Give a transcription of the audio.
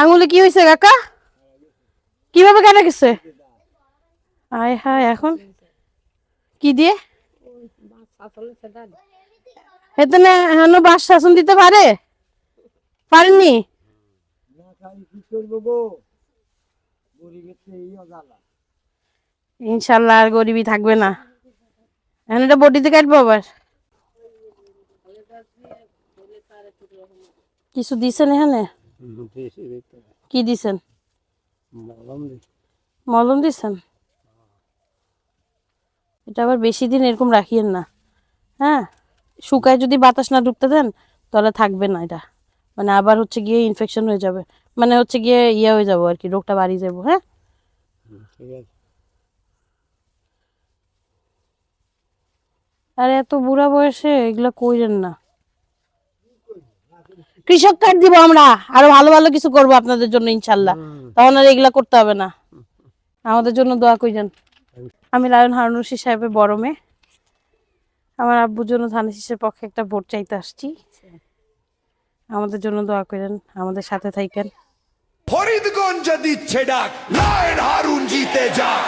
আঙুলে কি হয়েছে কাকা? কিভাবে কাটা গেছে? আয় হায়, এখন কি দিয়ে? এখানে এখনো বাস শাসন দিতে পারেননি? ইনশাল্লাহ আর গরিবই থাকবে না। এখন এটা বডিতে কাটবো আবার। কিছু দিছেন এখানে? কি দিছেন? মলম দিছেন? এটা আবার বেশি দিন এরকম রাখিয়েন না, হ্যাঁ? শুকায় যদি বাতাস না ঢুকতে দেন তাহলে থাকবে না এটা, মানে আবার হচ্ছে গিয়ে ইনফেকশন হয়ে যাবে, মানে হচ্ছে গিয়ে ইয়ে হয়ে যাবো আর কি, রোগটা বাড়িয়ে যাবো। হ্যাঁ, আর এত বুড়া বয়সে এগুলা কইরেন না। কৃষক কার্ড দিব আমরা, আরো ভালো ভালো কিছু করবো আপনাদের জন্য ইনশাল্লাহ, তখন আর এগুলা করতে হবে না। আমাদের জন্য দোয়া কইরেন। আমি লায়ন হারুন রশিদ সাহেবের বড় মেয়ে। আমার আব্বুর জন্য ধানের পক্ষে একটা ভোট চাইতে আসছি। আমাদের জন্য দোয়া করেন, আমাদের সাথে থাকেন। ফরিদগঞ্জ দিচ্ছে ডাক, লায়ন হারুন জিতে যাক।